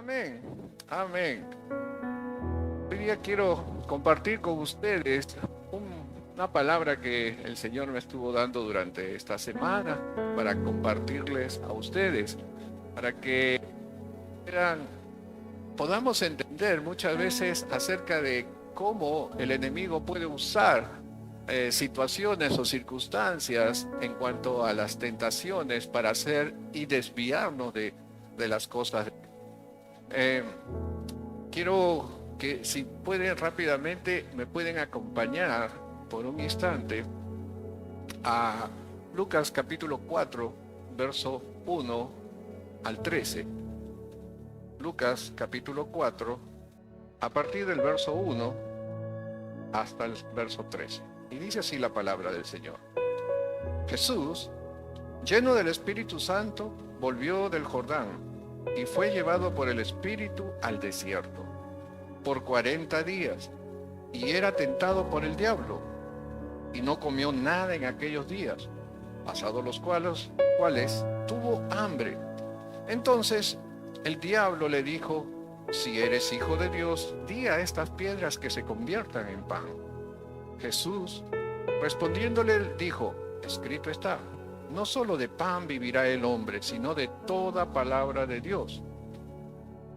Amén, amén. Hoy día quiero compartir con ustedes una palabra que el Señor me estuvo dando durante esta semana para compartirles a ustedes, para que puedan- podamos entender muchas veces acerca de cómo el enemigo puede usar situaciones o circunstancias en cuanto a las tentaciones para hacer y desviarnos de las cosas. Eh, Quiero que si pueden rápidamente me pueden acompañar por un instante a Lucas capítulo 4, verso 1 al 13. Lucas capítulo 4, a partir del verso 1 hasta el verso 13. Y dice así la palabra del Señor. Jesús, lleno del Espíritu Santo, volvió del Jordán y fue llevado por el Espíritu al desierto por 40 días, y era tentado por el diablo, y no comió nada en aquellos días, pasados los cuales tuvo hambre. Entonces el diablo le dijo: si eres hijo de Dios, di a estas piedras que se conviertan en pan. Jesús, respondiéndole, dijo: escrito está, no solo de pan vivirá el hombre, sino de toda palabra de Dios.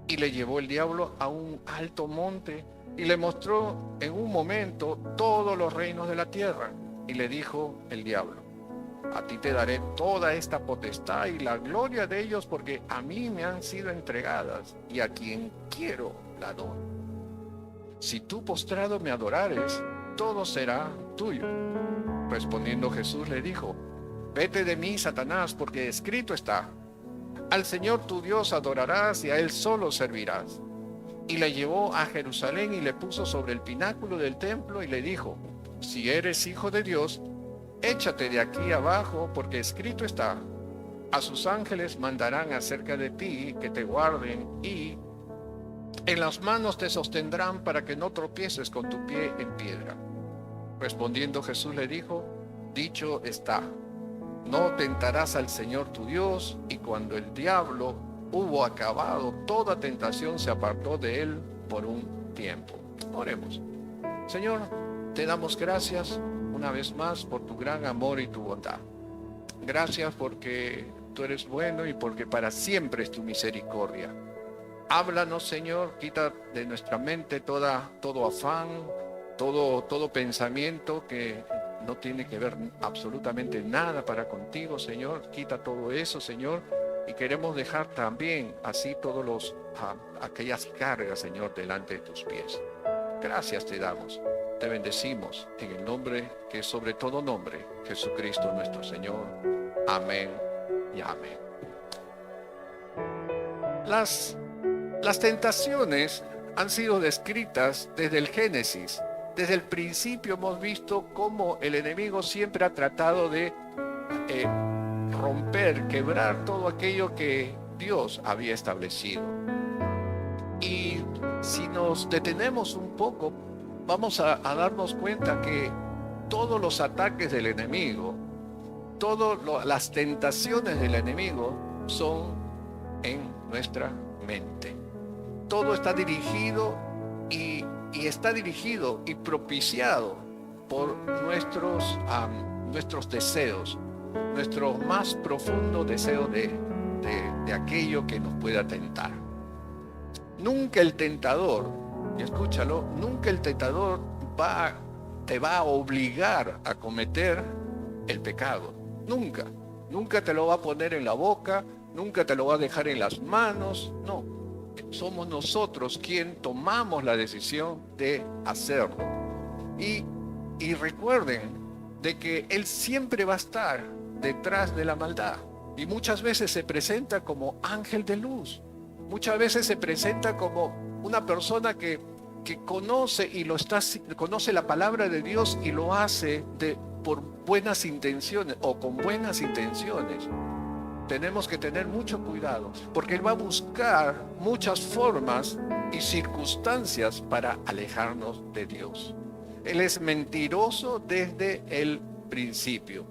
Y le llevó el diablo a un alto monte y le mostró en un momento todos los reinos de la tierra. Y le dijo el diablo: a ti te daré toda esta potestad y la gloria de ellos, porque a mí me han sido entregadas, y a quien quiero la doy. Si tú postrado me adorares, todo será tuyo. Respondiendo Jesús le dijo: vete de mí, Satanás, porque escrito está, al Señor tu Dios adorarás y a Él solo servirás. Y le llevó a Jerusalén y le puso sobre el pináculo del templo y le dijo: si eres hijo de Dios, échate de aquí abajo, porque escrito está, a sus ángeles mandarán acerca de ti que te guarden, y en las manos te sostendrán para que no tropieces con tu pie en piedra. Respondiendo Jesús le dijo: dicho está, no tentarás al Señor tu Dios. Y cuando el diablo hubo acabado toda tentación, se apartó de él por un tiempo. Oremos. Señor, te damos gracias una vez más por tu gran amor y tu bondad. Gracias porque tú eres bueno y porque para siempre es tu misericordia. Háblanos, Señor, quita de nuestra mente todo afán, todo pensamiento que no tiene que ver absolutamente nada para contigo, Señor. Quita todo eso, Señor, y queremos dejar también así todos aquellas cargas, Señor, delante de tus pies. Gracias te damos, te bendecimos en el nombre que es sobre todo nombre, Jesucristo nuestro Señor. Amén y amén. Las tentaciones han sido descritas desde el Génesis. Desde el principio hemos visto cómo el enemigo siempre ha tratado de romper, quebrar todo aquello que Dios había establecido. Y si nos detenemos un poco, vamos a darnos cuenta que todos los ataques del enemigo, todas las tentaciones del enemigo son en nuestra mente. Todo está dirigido y está dirigido y propiciado por nuestros deseos, nuestro más profundo deseo de aquello que nos pueda tentar. Nunca el tentador, y escúchalo, nunca el tentador te va a obligar a cometer el pecado. Nunca te lo va a poner en la boca, nunca te lo va a dejar en las manos, no. Somos nosotros quien tomamos la decisión de hacerlo. Y recuerden de que Él siempre va a estar detrás de la maldad. Y muchas veces se presenta como ángel de luz. Muchas veces se presenta como una persona que conoce conoce la palabra de Dios y lo hace por buenas intenciones o con buenas intenciones. Tenemos que tener mucho cuidado, porque Él va a buscar muchas formas y circunstancias para alejarnos de Dios. Él es mentiroso desde el principio.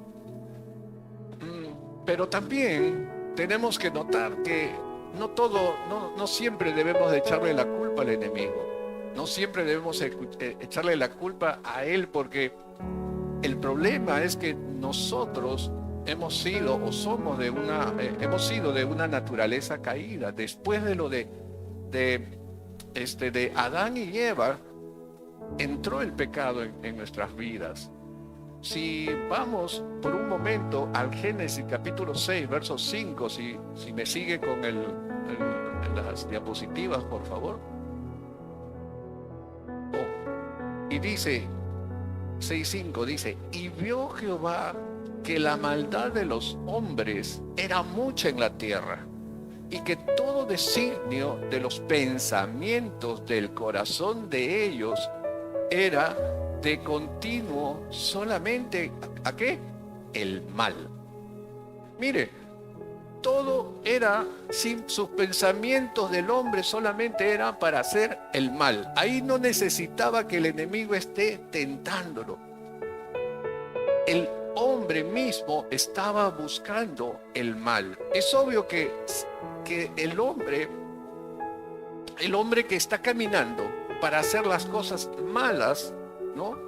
Pero también tenemos que notar que no siempre debemos de echarle la culpa al enemigo. No siempre debemos echarle la culpa a él, porque el problema es que nosotros hemos sido o somos hemos sido de una naturaleza caída. Después de lo de Adán y Eva, entró el pecado en nuestras vidas. Si vamos por un momento al Génesis capítulo 6, verso 5, si me sigue con las diapositivas, por favor. Y dice, 6:5 dice, y vio Jehová que la maldad de los hombres era mucha en la tierra, y que todo designio de los pensamientos del corazón de ellos era de continuo solamente, ¿a qué? El mal. Mire, todo era, sus pensamientos del hombre solamente eran para hacer el mal. Ahí no necesitaba que el enemigo esté tentándolo. El hombre mismo estaba buscando el mal. Es obvio que el hombre que está caminando para hacer las cosas malas, ¿no?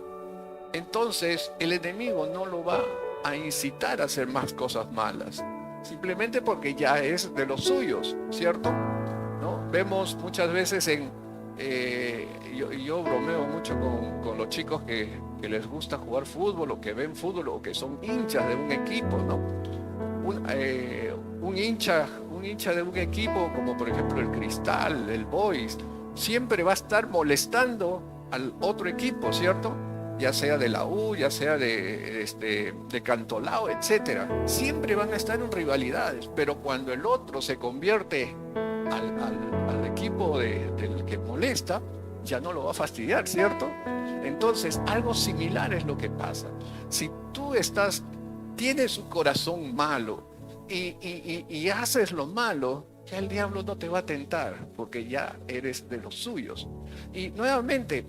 Entonces el enemigo no lo va a incitar a hacer más cosas malas, simplemente porque ya es de los suyos, ¿cierto? ¿No? Vemos muchas veces yo bromeo mucho con los chicos que les gusta jugar fútbol, o que ven fútbol, o que son hinchas de un equipo, ¿no? Un hincha de un equipo, como por ejemplo el Cristal, el Boys, siempre va a estar molestando al otro equipo, ¿cierto? Ya sea de la U, ya sea de Cantolao, etcétera. Siempre van a estar en rivalidades, pero cuando el otro se convierte al equipo del que molesta, ya no lo va a fastidiar, ¿cierto? Entonces, algo similar es lo que pasa. Si tú tienes un corazón malo y haces lo malo, ya el diablo no te va a tentar, porque ya eres de los suyos. Y nuevamente,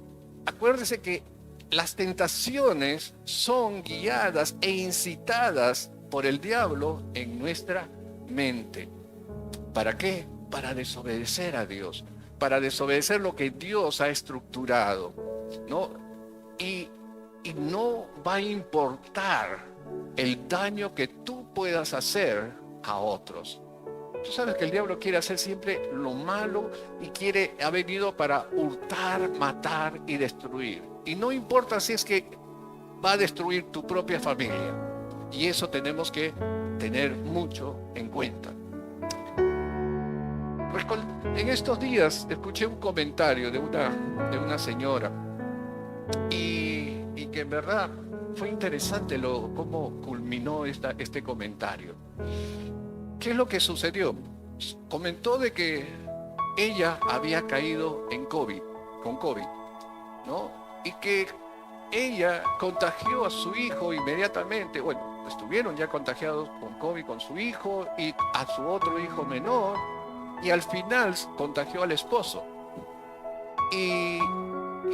acuérdese que las tentaciones son guiadas e incitadas por el diablo en nuestra mente. ¿Para qué? Para desobedecer a Dios, para desobedecer lo que Dios ha estructurado, ¿no? Y no va a importar el daño que tú puedas hacer a otros. Tú sabes que el diablo quiere hacer siempre lo malo y ha venido para hurtar, matar y destruir. Y no importa si es que va a destruir tu propia familia. Y eso tenemos que tener mucho en cuenta. En estos días escuché un comentario de una señora y que en verdad fue interesante cómo culminó este comentario. ¿Qué es lo que sucedió? Comentó de que ella había caído con COVID, ¿no? Y que ella contagió a su hijo inmediatamente. Bueno, estuvieron ya contagiados con COVID con su hijo y a su otro hijo menor, y al final contagió al esposo. Y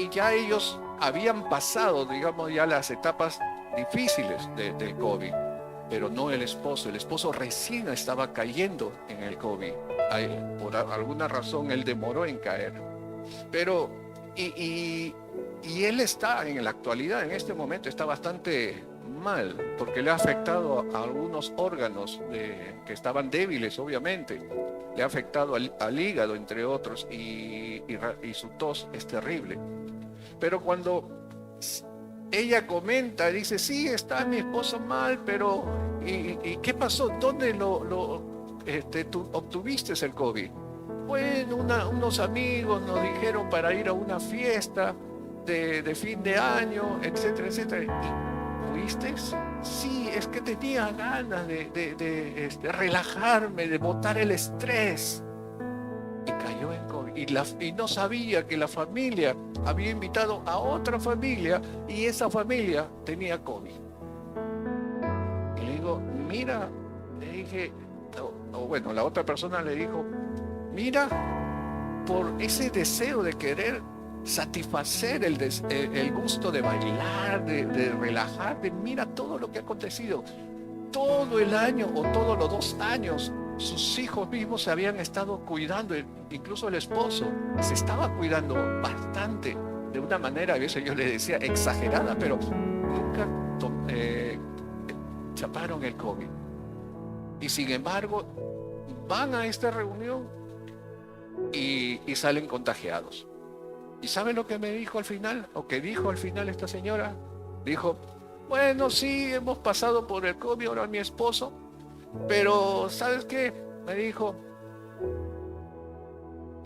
ya ellos habían pasado, digamos, ya las etapas difíciles del COVID. Pero no el esposo. El esposo recién estaba cayendo en el COVID. Por alguna razón él demoró en caer. Pero, y él está en la actualidad, en este momento, está bastante mal, porque le ha afectado a algunos órganos que estaban débiles, obviamente. Le ha afectado al hígado, entre otros, y su tos es terrible. Pero cuando ella comenta, dice, sí, está mi esposo mal, pero ¿y qué pasó? ¿Dónde tú obtuviste el COVID? Bueno, unos amigos nos dijeron para ir a una fiesta de fin de año, etcétera, etcétera. ¿Y fuiste? Sí, es que tenía ganas de relajarme, de botar el estrés. Y cayó en COVID. Y no sabía que la familia había invitado a otra familia y esa familia tenía COVID. Y le digo, mira, le dije, bueno, la otra persona le dijo, mira, por ese deseo de querer satisfacer el gusto de bailar, de relajar, mira todo lo que ha acontecido. Todo el año o todos los 2 años sus hijos mismos se habían estado cuidando, incluso el esposo se estaba cuidando bastante, de una manera, a veces yo le decía exagerada, pero nunca chaparon el COVID. Y sin embargo, van a esta reunión y salen contagiados. ¿Y saben lo que me dijo al final? ¿O que dijo al final esta señora? Dijo, bueno, sí, hemos pasado por el COVID, ahora mi esposo, pero ¿sabes qué? Me dijo,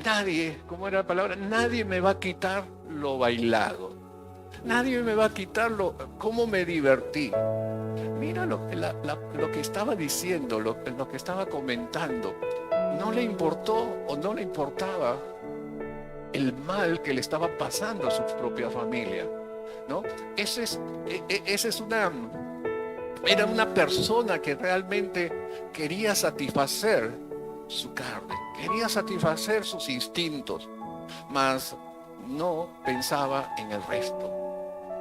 nadie, ¿cómo era la palabra? Nadie me va a quitar lo bailado. Nadie me va a quitar cómo me divertí. Mira lo que estaba diciendo, lo que estaba comentando. No le importó o no le importaba el mal que le estaba pasando a su propia familia, ¿no? Era una persona que realmente quería satisfacer su carne, quería satisfacer sus instintos, mas no pensaba en el resto.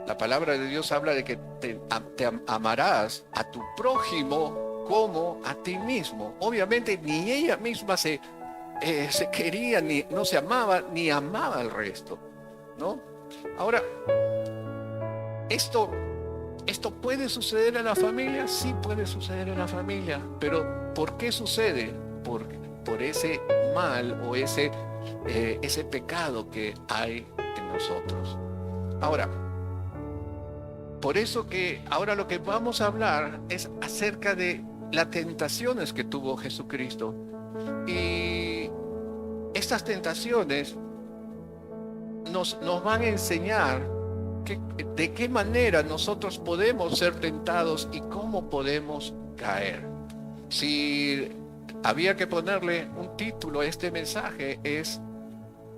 La palabra de Dios habla de que te amarás a tu prójimo como a ti mismo. Obviamente ni ella misma se quería, no se amaba, ni amaba al resto, ¿no? Ahora, ¿esto puede suceder en la familia? Sí puede suceder en la familia, pero ¿por qué sucede? Por ese mal o ese pecado que hay en nosotros. Ahora, por eso que ahora lo que vamos a hablar es acerca de las tentaciones que tuvo Jesucristo. Y estas tentaciones nos van a enseñar de qué manera nosotros podemos ser tentados y cómo podemos caer. Si había que ponerle un título a este mensaje, es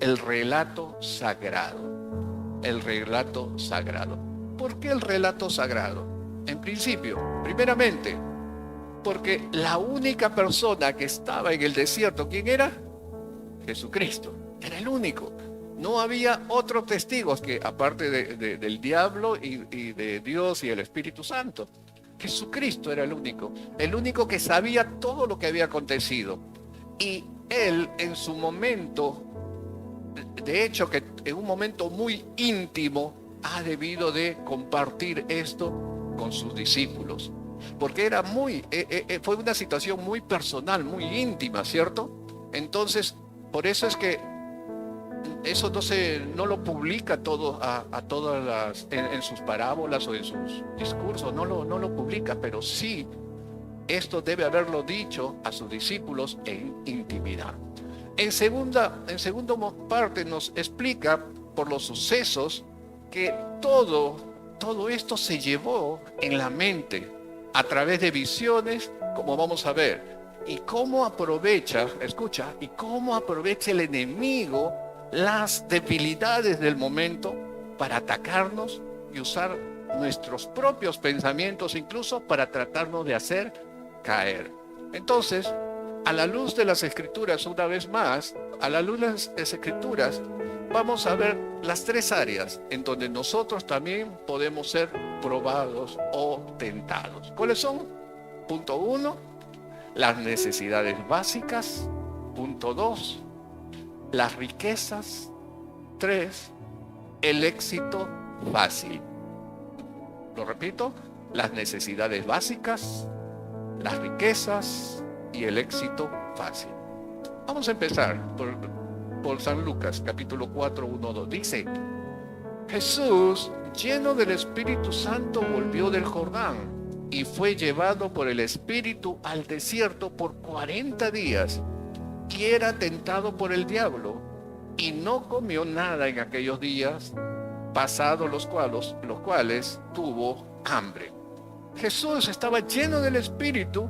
el relato sagrado. El relato sagrado. ¿Por qué el relato sagrado? En principio, primeramente, porque la única persona que estaba en el desierto, ¿quién era? Jesucristo. Era el único. No había otros testigos que aparte del diablo y de Dios y el Espíritu Santo. Jesucristo era el único que sabía todo lo que había acontecido. Y él en su momento, de hecho que en un momento muy íntimo, ha debido de compartir esto con sus discípulos. Porque fue una situación muy personal, muy íntima, ¿cierto? Entonces, por eso es que eso no lo publica todo a todas en sus parábolas o en sus discursos, no lo publica, pero sí esto debe haberlo dicho a sus discípulos en intimidad. En segunda parte nos explica por los sucesos que todo esto se llevó en la mente a través de visiones, como vamos a ver, y cómo aprovecha el enemigo las debilidades del momento para atacarnos y usar nuestros propios pensamientos incluso para tratarnos de hacer caer. Entonces, a la luz de las Escrituras, una vez más, a la luz de las Escrituras, vamos a ver las tres áreas en donde nosotros también podemos ser probados o tentados. ¿Cuáles son? Punto 1, las necesidades básicas. Punto 2, las riquezas. 3, el éxito fácil. Lo repito, las necesidades básicas, las riquezas y el éxito fácil. Vamos a empezar por San Lucas, capítulo 4, 1, 2. Dice, Jesús, lleno del Espíritu Santo, volvió del Jordán y fue llevado por el Espíritu al desierto por 40 días y era tentado por el diablo y no comió nada en aquellos días, pasados los cuales tuvo hambre. Jesús estaba lleno del Espíritu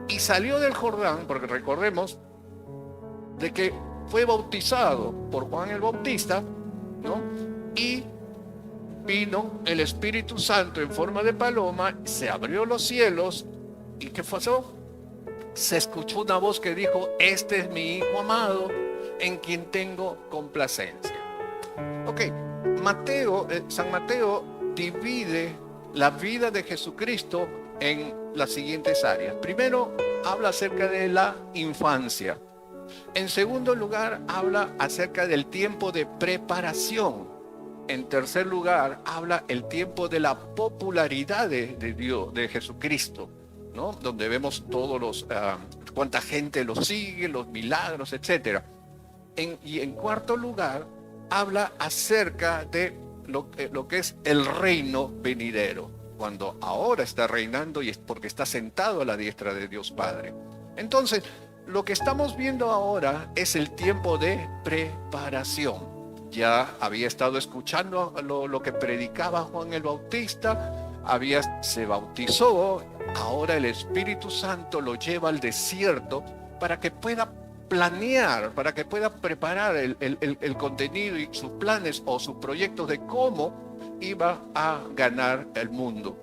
y salió del Jordán, porque recordemos de que fue bautizado por Juan el Bautista, ¿no? Y vino el Espíritu Santo en forma de paloma, se abrió los cielos, ¿y qué pasó? Se escuchó una voz que dijo, este es mi Hijo amado, en quien tengo complacencia. Ok, San Mateo divide la vida de Jesucristo en las siguientes áreas. Primero, habla acerca de la infancia. En segundo lugar, habla acerca del tiempo de preparación. En tercer lugar, habla el tiempo de la popularidad de Dios, de Jesucristo, ¿no? Donde vemos cuánta gente lo sigue, los milagros, etc. Y en cuarto lugar, habla acerca de lo que es el reino venidero, cuando ahora está reinando y es porque está sentado a la diestra de Dios Padre. Entonces, lo que estamos viendo ahora es el tiempo de preparación. Ya había estado escuchando lo que predicaba Juan el Bautista, se bautizó, ahora el Espíritu Santo lo lleva al desierto para que pueda planear, para que pueda preparar el contenido y sus planes o sus proyectos de cómo iba a ganar el mundo,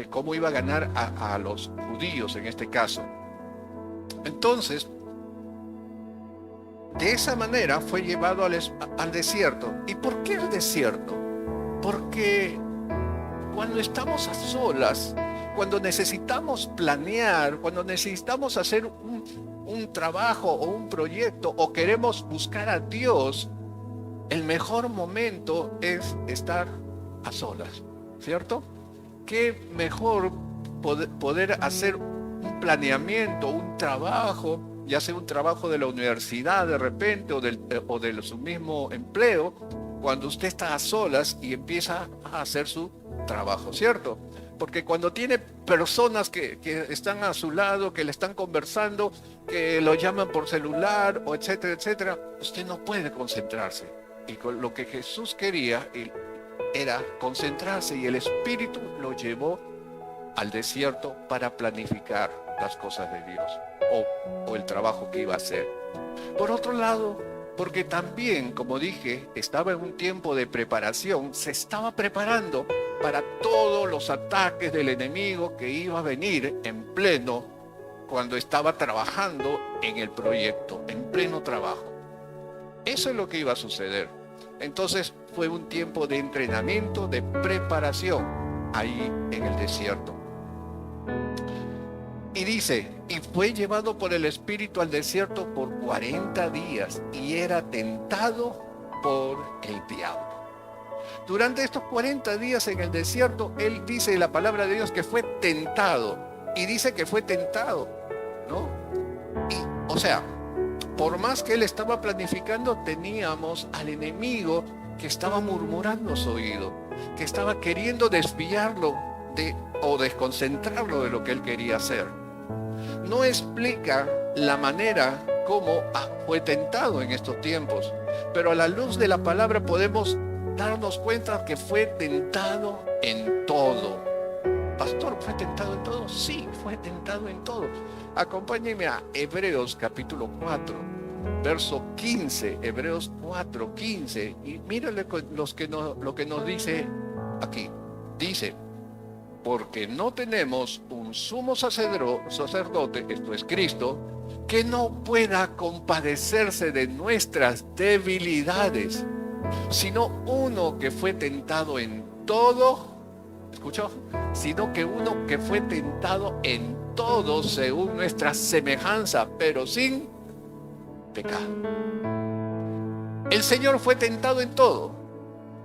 cómo iba a ganar a los judíos en este caso. Entonces, de esa manera fue llevado al desierto. ¿Y por qué el desierto? Porque cuando estamos a solas, cuando necesitamos planear, cuando necesitamos hacer un trabajo o un proyecto o queremos buscar a Dios, el mejor momento es estar a solas, ¿cierto? Qué mejor poder hacer un planeamiento, un trabajo, ya sea un trabajo de la universidad de repente o de su mismo empleo, cuando usted está a solas y empieza a hacer su trabajo, ¿cierto? Porque cuando tiene personas que están a su lado, que le están conversando, que lo llaman por celular, o etcétera, etcétera, usted no puede concentrarse. Y con lo que Jesús quería era concentrarse, y el Espíritu lo llevó al desierto para planificar las cosas de Dios o el trabajo que iba a hacer. Por otro lado, porque también, como dije, estaba en un tiempo de preparación, se estaba preparando para todos los ataques del enemigo que iba a venir en pleno, cuando estaba trabajando en el proyecto, en pleno trabajo. Eso es lo que iba a suceder. Entonces fue un tiempo de entrenamiento, de preparación ahí en el desierto. Y dice, y fue llevado por el Espíritu al desierto por 40 días y era tentado por el diablo. Durante estos 40 días en el desierto, él dice en la palabra de Dios que fue tentado. Y dice que fue tentado, ¿no? Y, o sea, por más que él estaba planificando, teníamos al enemigo que estaba murmurando a su oído, que estaba queriendo desviarlo o desconcentrarlo de lo que él quería hacer. No explica la manera como fue tentado en estos tiempos, pero a la luz de la palabra podemos darnos cuenta que fue tentado en todo. Pastor, ¿fue tentado en todo? Sí, fue tentado en todo. Acompáñenme a Hebreos capítulo 4, verso 15, Hebreos 4, 15, y mírenle lo que nos dice aquí. Dice, porque no tenemos un sumo sacerdote, esto es Cristo, que no pueda compadecerse de nuestras debilidades, sino uno que fue tentado en todo, ¿escuchó? Sino que uno que fue tentado en todo según nuestra semejanza, pero sin pecado. El Señor fue tentado en todo.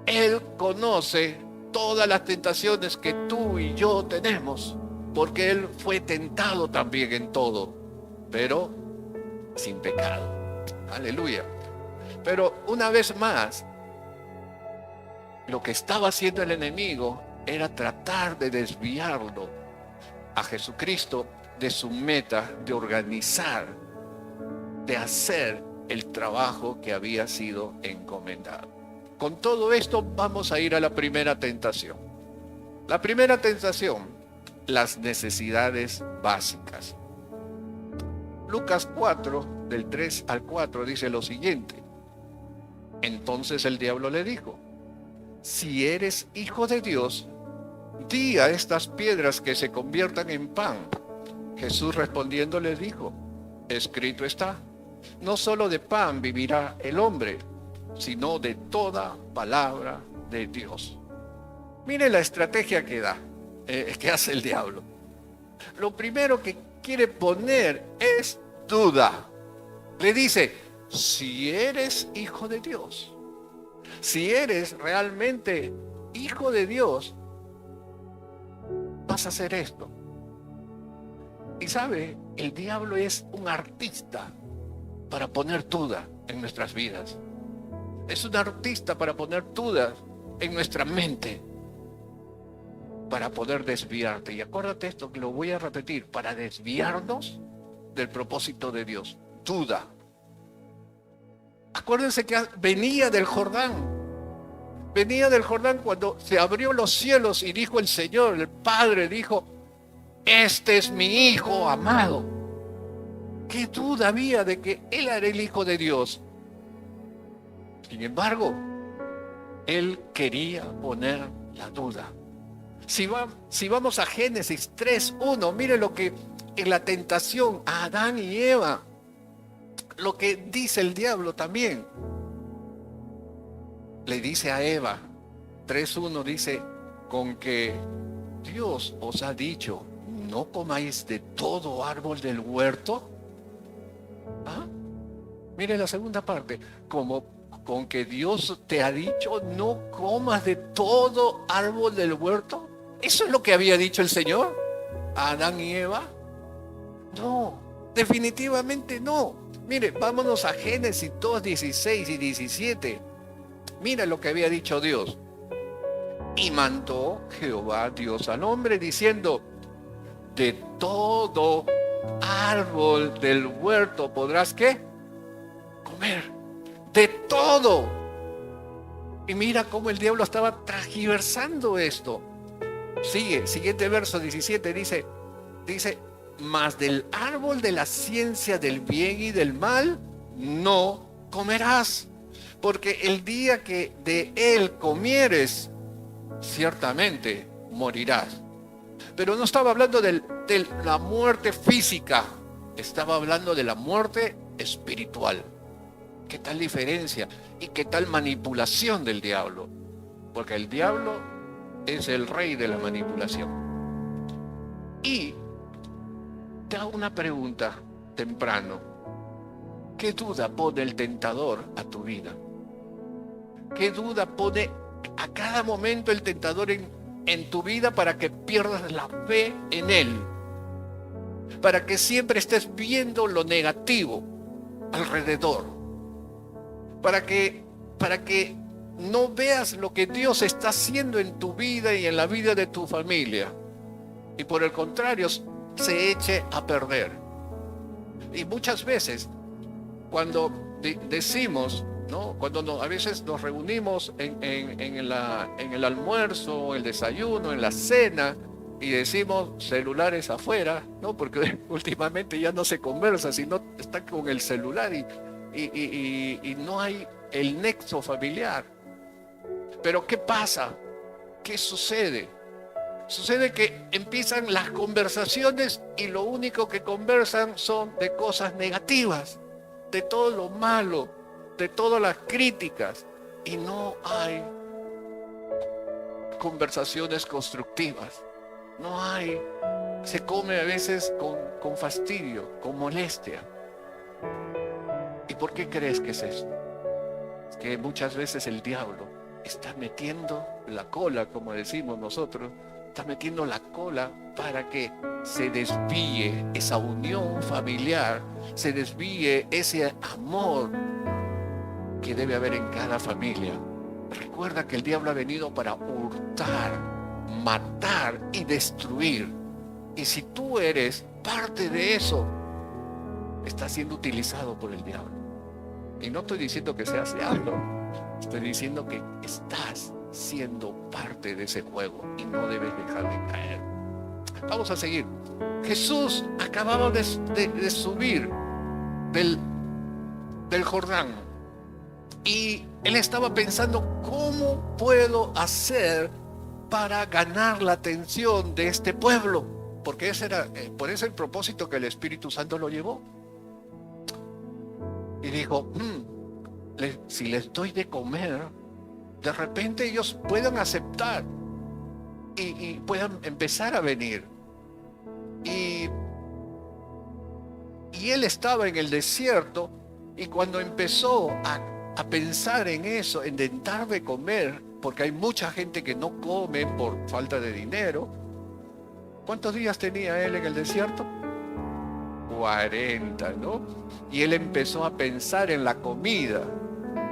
Él conoce todas las tentaciones que tú y yo tenemos, porque Él fue tentado también en todo, pero sin pecado. Aleluya. Pero una vez más, lo que estaba haciendo el enemigo era tratar de desviarlo a Jesucristo de su meta de organizar, de hacer el trabajo que había sido encomendado. Con todo esto vamos a ir a la primera tentación. La primera tentación, las necesidades básicas. Lucas 4, del 3 al 4, dice lo siguiente. Entonces el diablo le dijo, si eres hijo de Dios, di a estas piedras que se conviertan en pan. Jesús respondiendo le dijo, escrito está, no solo de pan vivirá el hombre, sino de toda palabra de Dios. Mire la estrategia que hace el diablo. Lo primero que quiere poner es duda. Le dice, si eres hijo de Dios, si eres realmente hijo de Dios, vas a hacer esto. Y sabe, el diablo es un artista para poner duda en nuestras vidas. Es un artista para poner dudas en nuestra mente, para poder desviarte. Y acuérdate esto, que lo voy a repetir, para desviarnos del propósito de Dios. Duda. Acuérdense que venía del Jordán. Venía del Jordán cuando se abrió los cielos y dijo el Señor, el Padre dijo, este es mi Hijo amado. ¿Qué duda había de que Él era el Hijo de Dios? Sin embargo, Él quería poner la duda. Si vamos a Génesis 3:1, mire lo que en la tentación a Adán y Eva, lo que dice el diablo también. Le dice a Eva, 3:1 dice, con que Dios os ha dicho, no comáis de todo árbol del huerto. ¿Ah? Mire la segunda parte, como con que Dios te ha dicho, no comas de todo árbol del huerto. ¿Eso es lo que había dicho el Señor a Adán y Eva? No, definitivamente no. Mire, vámonos a Génesis 2:16 y 17. Mira lo que había dicho Dios. Y mandó Jehová Dios al hombre diciendo, de todo árbol del huerto podrás, ¿qué? Comer. De todo. Y mira cómo el diablo estaba transgiversando esto. Siguiente verso 17 dice, mas del árbol de la ciencia del bien y del mal no comerás, porque el día que de él comieres, ciertamente morirás. Pero no estaba hablando de la muerte física, estaba hablando de la muerte espiritual. ¿Qué tal diferencia y qué tal manipulación del diablo? Porque el diablo es el rey de la manipulación. Y te hago una pregunta temprano. ¿Qué duda pone el tentador a tu vida? ¿Qué duda pone a cada momento el tentador en tu vida para que pierdas la fe en él? Para que siempre estés viendo lo negativo alrededor. Para que no veas lo que Dios está haciendo en tu vida y en la vida de tu familia. Y por el contrario, se eche a perder. Y muchas veces, cuando decimos, ¿no? Cuando a veces nos reunimos en el almuerzo, el desayuno, en la cena, y decimos celulares afuera, ¿no? Porque últimamente ya no se conversa, sino está con el celular y no hay el nexo familiar. Pero ¿qué pasa? ¿Qué sucede? Sucede que empiezan las conversaciones y lo único que conversan son de cosas negativas, de todo lo malo, de todas las críticas, y no hay conversaciones constructivas. No hay, se come a veces con fastidio, con molestia. ¿Y por qué crees que es esto? Es que muchas veces el diablo está metiendo la cola, como decimos nosotros, está metiendo la cola para que se desvíe esa unión familiar, se desvíe ese amor que debe haber en cada familia. Recuerda que el diablo ha venido para hurtar, matar y destruir. Y si tú eres parte de eso, estás siendo utilizado por el diablo. Y no estoy diciendo que seas diablo, estoy diciendo que estás siendo parte de ese juego y no debes dejar de caer. Vamos a seguir. Jesús acababa de subir del Jordán y él estaba pensando, ¿cómo puedo hacer para ganar la atención de este pueblo? Porque ese era por ese el propósito que el Espíritu Santo lo llevó. Y dijo, si les doy de comer, de repente ellos puedan aceptar y puedan empezar a venir. Y Y él estaba en el desierto, y cuando empezó a pensar en eso, en intentar de comer, porque hay mucha gente que no come por falta de dinero. ¿Cuántos días tenía él en el desierto? 40, ¿no? Y él empezó a pensar en la comida,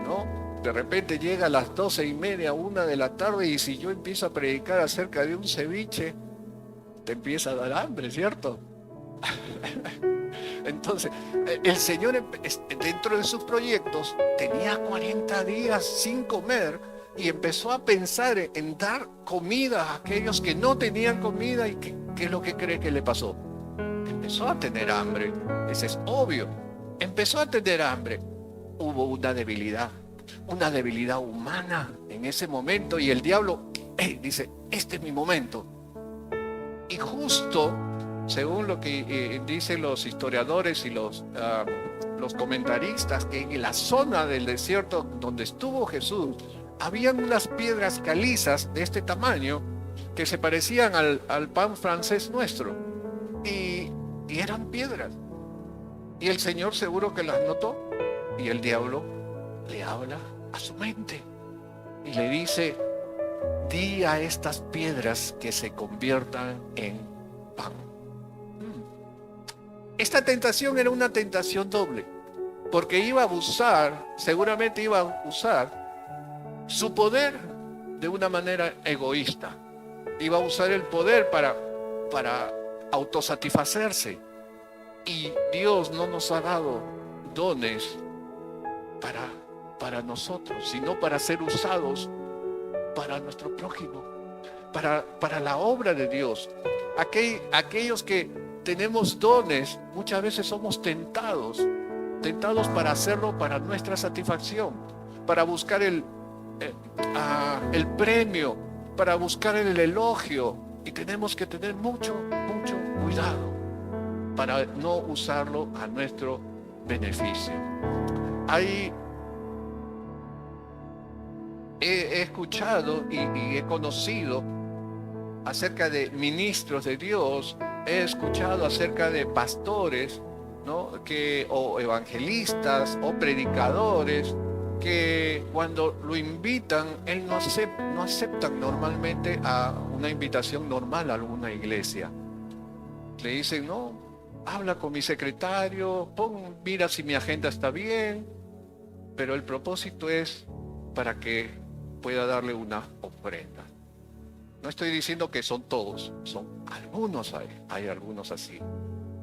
¿no? De repente llega a las 12:30, 1 de la tarde, y si yo empiezo a predicar acerca de un ceviche, te empieza a dar hambre, ¿cierto? Entonces, el Señor dentro de sus proyectos tenía 40 días sin comer y empezó a pensar en dar comida a aquellos que no tenían comida. ¿Y qué es lo que cree que le pasó? Empezó a tener hambre, eso es obvio. Empezó a tener hambre. Hubo una debilidad humana en ese momento, y el diablo dice, este es mi momento. Y justo, según lo que dicen los historiadores y los comentaristas, que en la zona del desierto donde estuvo Jesús, habían unas piedras calizas de este tamaño que se parecían al pan francés nuestro. Y eran piedras. Y el Señor seguro que las notó. Y el diablo le habla a su mente y le dice, di a estas piedras que se conviertan en pan. Esta tentación era una tentación doble, porque seguramente iba a usar su poder de una manera egoísta. Iba a usar el poder para autosatisfacerse. Y Dios no nos ha dado dones para nosotros, sino para ser usados para nuestro prójimo, para la obra de Dios. Aquellos que tenemos dones, muchas veces somos tentados para hacerlo para nuestra satisfacción, para buscar el premio, para buscar el elogio, y tenemos que tener mucho cuidado para no usarlo a nuestro beneficio. He escuchado y he conocido acerca de ministros de Dios, he escuchado acerca de pastores, ¿no? O evangelistas o predicadores que cuando lo invitan, él no aceptan normalmente a una invitación normal a alguna iglesia. Le dicen, no, habla con mi secretario, mira si mi agenda está bien, pero el propósito es para que pueda darle una ofrenda. No estoy diciendo que son todos, son algunos, hay algunos así.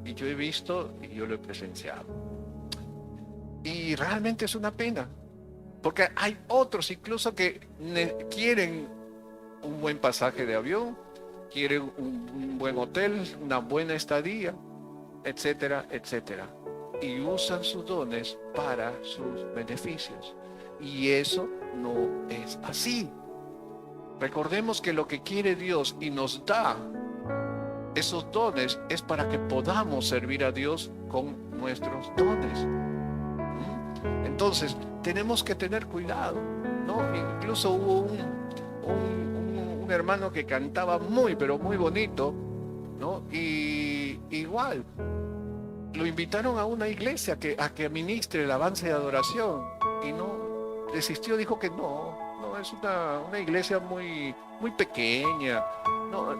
Y yo he visto y yo lo he presenciado. Y realmente es una pena, porque hay otros incluso que quieren un buen pasaje de avión, quieren un buen hotel, una buena estadía, etcétera, etcétera. Y usan sus dones para sus beneficios. Y eso no es así. Recordemos que lo que quiere Dios y nos da esos dones es para que podamos servir a Dios con nuestros dones. Entonces, tenemos que tener cuidado, ¿no? Incluso hubo un hermano que cantaba pero muy bonito, ¿no? Y igual lo invitaron a una iglesia a que ministre el avance de adoración, y no desistió, dijo que no es una iglesia muy pequeña, no,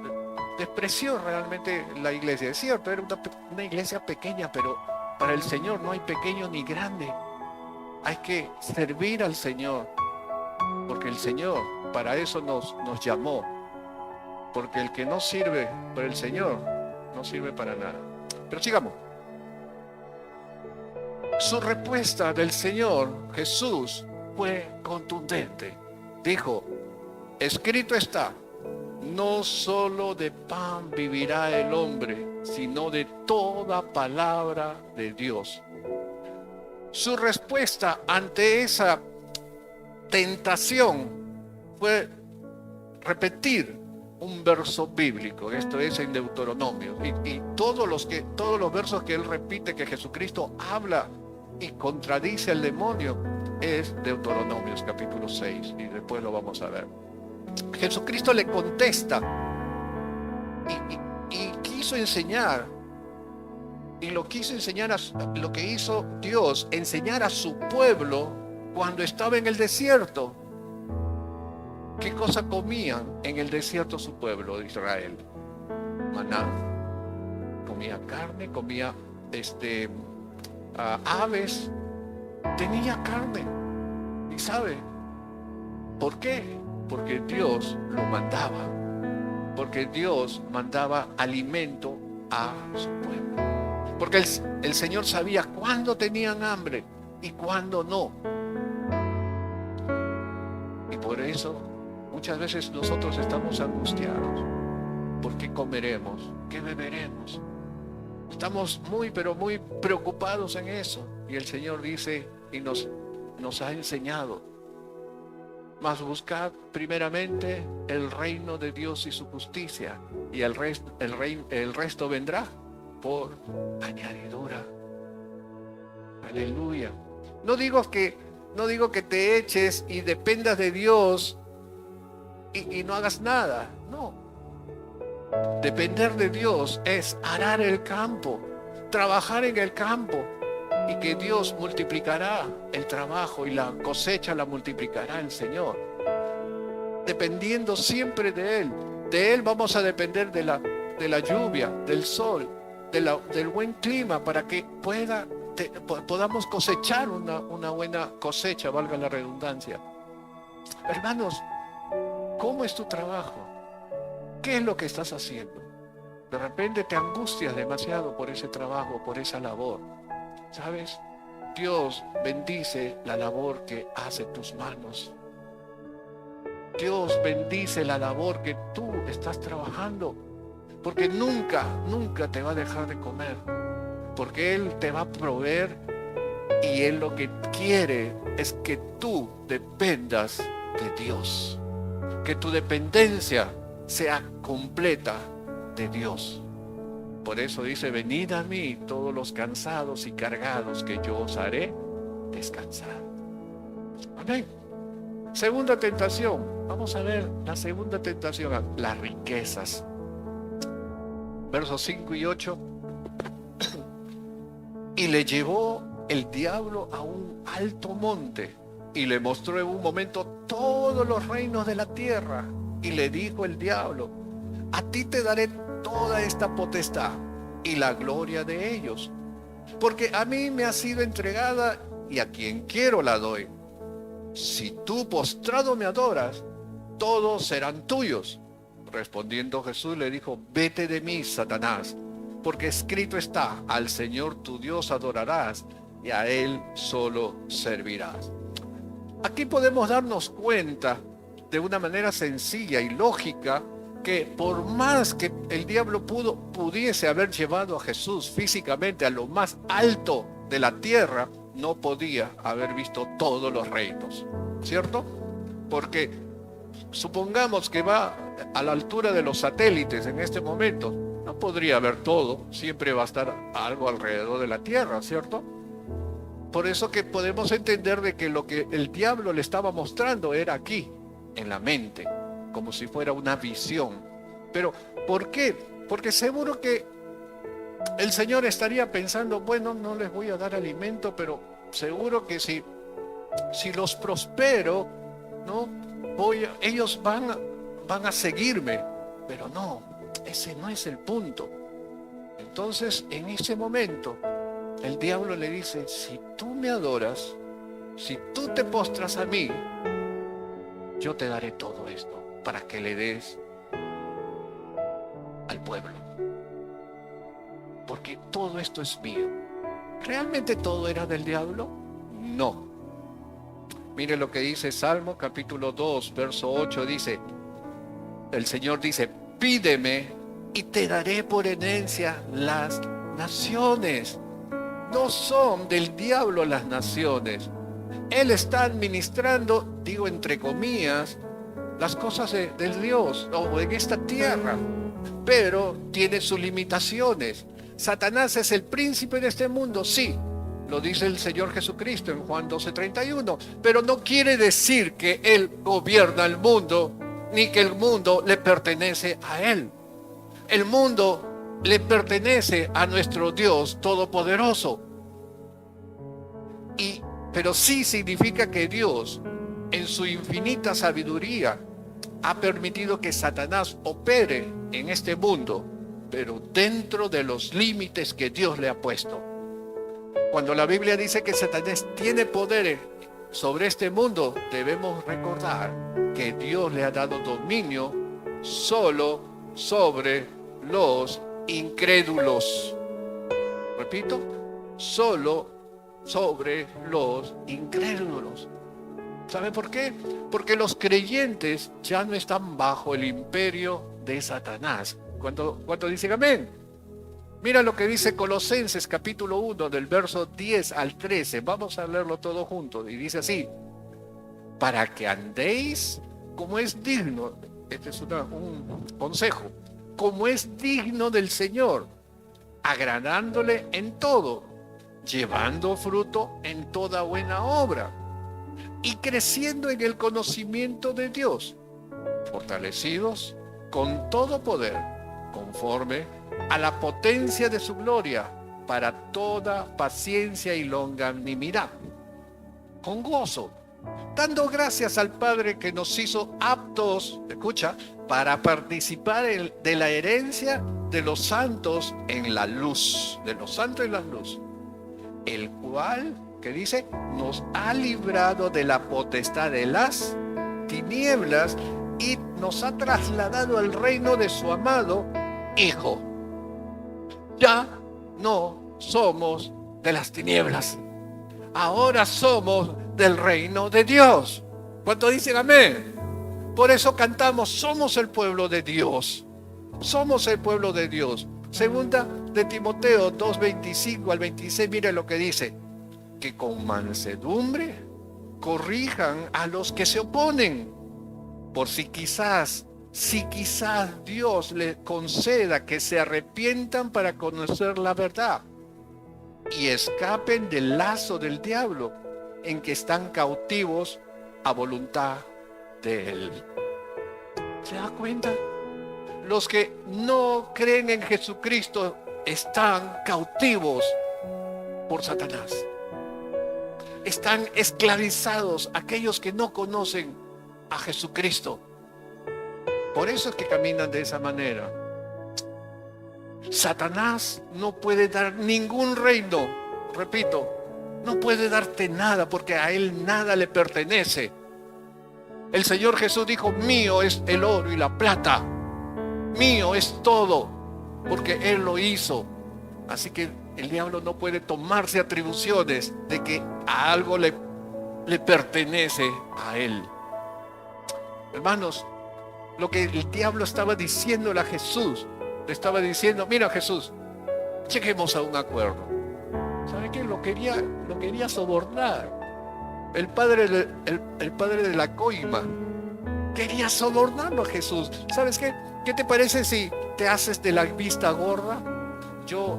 despreció realmente la iglesia. Es cierto, era una iglesia pequeña, pero para el Señor no hay pequeño ni grande. Hay que servir al Señor, porque el Señor para eso nos llamó. Porque el que no sirve para el Señor no sirve para nada. Pero sigamos. Su respuesta del Señor Jesús fue contundente. Dijo, escrito está, no solo de pan vivirá el hombre, sino de toda palabra de Dios. Su respuesta ante esa tentación fue repetir un verso bíblico. Esto es en Deuteronomio, y todos los versos que él repite, que Jesucristo habla y contradice al demonio, es Deuteronomios capítulo 6, y después lo vamos a ver. Jesucristo le contesta y quiso enseñar Y lo que hizo Dios, enseñar a su pueblo cuando estaba en el desierto. ¿Qué cosa comían en el desierto su pueblo de Israel? Maná. Comía carne, comía aves, tenía carne. ¿Y sabe por qué? Porque Dios lo mandaba. Porque Dios mandaba alimento a su pueblo. Porque el Señor sabía cuándo tenían hambre y cuándo no. Y por eso muchas veces nosotros estamos angustiados. ¿Por qué comeremos? ¿Qué beberemos? Estamos pero muy preocupados en eso. Y el Señor dice y nos ha enseñado: mas buscad primeramente el reino de Dios y su justicia, y el resto vendrá por añadidura. Aleluya. No digo que te eches y dependas de Dios y no hagas nada. No. Depender de Dios es arar el campo, trabajar en el campo, y que Dios multiplicará el trabajo y la cosecha la multiplicará el Señor. Dependiendo siempre de Él. De Él vamos a depender de la lluvia, del sol, del buen clima, para que podamos cosechar una buena cosecha, valga la redundancia. Hermanos, ¿cómo es tu trabajo? ¿Qué es lo que estás haciendo? De repente te angustias demasiado por ese trabajo, por esa labor. ¿Sabes? Dios bendice la labor que hace tus manos. Dios bendice la labor que tú estás trabajando, porque nunca te va a dejar de comer, porque Él te va a proveer, y Él lo que quiere es que tú dependas de Dios, que tu dependencia sea completa de Dios. Por eso dice: venid a mí todos los cansados y cargados, que yo os haré descansar. Amén. Segunda tentación. Vamos a ver la segunda tentación: las riquezas. Versos 5 y 8. Y le llevó el diablo a un alto monte, y le mostró en un momento todos los reinos de la tierra. Y le dijo el diablo: a ti te daré toda esta potestad y la gloria de ellos, porque a mí me ha sido entregada, y a quien quiero la doy. Si tú postrado me adoras, todos serán tuyos. Respondiendo Jesús le dijo: vete de mí, Satanás, porque escrito está: al Señor tu Dios adorarás, y a Él solo servirás. Aquí podemos darnos cuenta de una manera sencilla y lógica que por más que el diablo pudiese haber llevado a Jesús físicamente a lo más alto de la tierra, no podía haber visto todos los reinos, ¿cierto? Porque supongamos que va a la altura de los satélites en este momento, no podría ver todo, siempre va a estar algo alrededor de la tierra, ¿cierto? Por eso que podemos entender de que lo que el diablo le estaba mostrando era aquí, en la mente, como si fuera una visión. Pero ¿por qué? Porque seguro que el Señor estaría pensando: bueno, no les voy a dar alimento, pero seguro que si los prospero, ¿no? Ellos van a seguirme. Pero no, ese no es el punto. Entonces, en ese momento, el diablo le dice: si tú me adoras, si tú te postras a mí, yo te daré todo esto para que le des al pueblo, porque todo esto es mío. ¿Realmente todo era del diablo? No. Mire lo que dice Salmo capítulo 2, verso 8, dice: el Señor dice: pídeme y te daré por herencia las naciones. No son del diablo las naciones. Él está administrando, digo entre comillas, las cosas del Dios, o en esta tierra, pero tiene sus limitaciones. Satanás es el príncipe de este mundo, sí, lo dice el Señor Jesucristo en Juan 12:31, pero no quiere decir que Él gobierna el mundo, ni que el mundo le pertenece a Él. El mundo le pertenece a nuestro Dios Todopoderoso. Pero sí significa que Dios, en su infinita sabiduría, ha permitido que Satanás opere en este mundo, pero dentro de los límites que Dios le ha puesto. Cuando la Biblia dice que Satanás tiene poder sobre este mundo, debemos recordar que Dios le ha dado dominio solo sobre los incrédulos. Repito, solo sobre los incrédulos. ¿Saben por qué? Porque los creyentes ya no están bajo el imperio de Satanás. ¿Cuánto dicen amén? Mira lo que dice Colosenses capítulo 1 del verso 10 al 13. Vamos a leerlo todo junto. Y dice así: para que andéis como es digno. Este es un consejo. Como es digno del Señor, agradándole en todo, llevando fruto en toda buena obra y creciendo en el conocimiento de Dios, fortalecidos con todo poder, conforme a la potencia de su gloria, para toda paciencia y longanimidad, con gozo, dando gracias al Padre que nos hizo aptos, escucha, para participar de la herencia de los santos en la luz, de los santos en la luz, el cual, que dice, nos ha librado de la potestad de las tinieblas y nos ha trasladado al reino de su amado Hijo. Ya no somos de las tinieblas, ahora somos del reino de Dios. ¿Cuánto dicen amén? Por eso cantamos, somos el pueblo de Dios. Somos el pueblo de Dios. Segunda de Timoteo 2:25 al 26, mire lo que dice: que con mansedumbre corrijan a los que se oponen, por si quizás Dios les conceda que se arrepientan para conocer la verdad y escapen del lazo del diablo en que están cautivos a voluntad de él. ¿Se da cuenta? Los que no creen en Jesucristo están cautivos por Satanás. Están esclavizados aquellos que no conocen a Jesucristo. Por eso es que caminan de esa manera. Satanás no puede dar ningún reino, repito, no puede darte nada porque a él nada le pertenece. El Señor Jesús dijo: mío es el oro y la plata, mío es todo, porque Él lo hizo. Así que el diablo no puede tomarse atribuciones de que a algo le pertenece a Él. Hermanos, lo que el diablo estaba diciéndole a Jesús, le estaba diciendo: mira Jesús, lleguemos a un acuerdo. ¿Sabe qué? Lo quería sobornar. El padre de la coima quería sobornarlo a Jesús. ¿Sabes qué? ¿Qué te parece si te haces de la vista gorda? Yo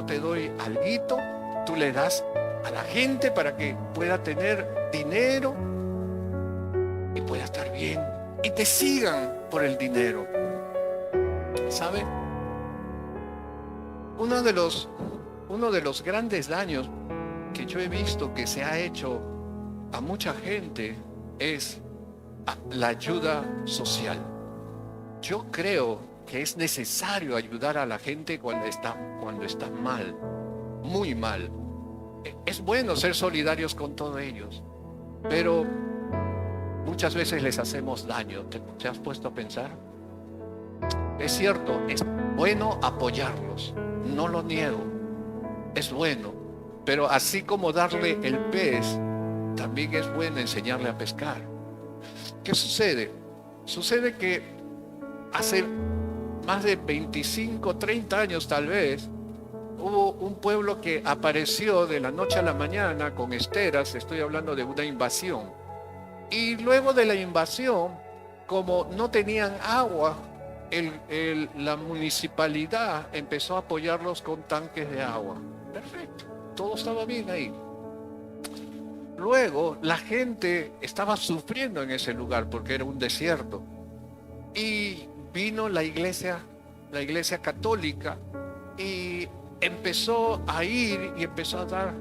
te doy alguito, tú le das a la gente para que pueda tener dinero y pueda estar bien y te sigan por el dinero. ¿Sabe? Uno de los grandes daños que yo he visto que se ha hecho a mucha gente es la ayuda social. Yo creo que es necesario ayudar a la gente cuando está mal, muy mal. Es bueno ser solidarios con todos ellos, pero muchas veces les hacemos daño. ¿Te has puesto a pensar? Es cierto, es bueno apoyarlos, no lo niego, es bueno, pero así como darle el pez, también es bueno enseñarle a pescar. ¿Qué sucede? Sucede que hace más de 25, 30 años tal vez, hubo un pueblo que apareció de la noche a la mañana con esteras. Estoy hablando de una invasión. Y luego de la invasión, como no tenían agua, la municipalidad empezó a apoyarlos con tanques de agua. Perfecto, todo estaba bien ahí. Luego la gente estaba sufriendo en ese lugar porque era un desierto. Y vino la iglesia la iglesia católica, y empezó a ir y empezó a dar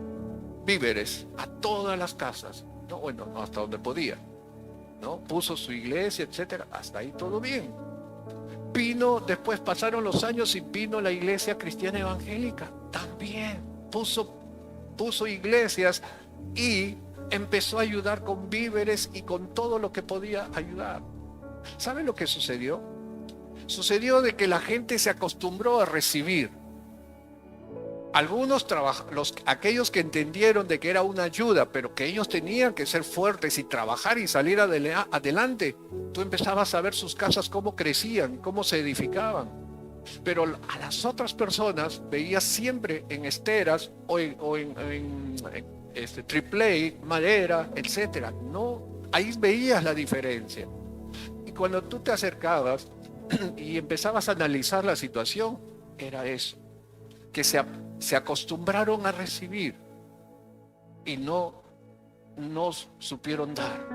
víveres a todas las casas, no, bueno, no hasta donde podía, ¿no? Puso su iglesia, etcétera, hasta ahí todo bien. Después pasaron los años y vino la iglesia cristiana evangélica, también puso iglesias y empezó a ayudar con víveres y con todo lo que podía ayudar. ¿Saben lo que sucedió? Sucedió de que la gente se acostumbró a recibir. Algunos aquellos que entendieron de que era una ayuda, pero que ellos tenían que ser fuertes y trabajar y salir adelante, tú empezabas a ver sus casas cómo crecían, cómo se edificaban. Pero a las otras personas veías siempre en esteras o en triple A, madera, etcétera. No, ahí veías la diferencia. Y cuando tú te acercabas y empezabas a analizar la situación, era eso, que se acostumbraron a recibir y no supieron dar,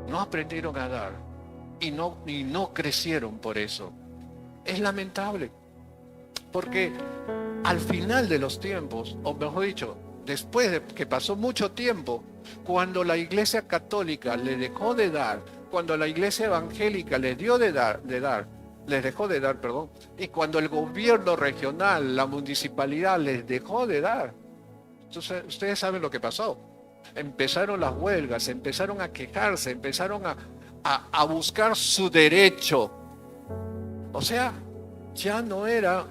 no aprendieron a dar y no crecieron por eso. Es lamentable, porque al final de los tiempos, o mejor dicho, después de que pasó mucho tiempo, cuando la iglesia católica le dejó de dar, cuando la iglesia evangélica les dejó de dar, y cuando el gobierno regional, la municipalidad les dejó de dar, entonces ustedes saben lo que pasó. Empezaron las huelgas, empezaron a quejarse, empezaron a buscar su derecho. O sea, ya no era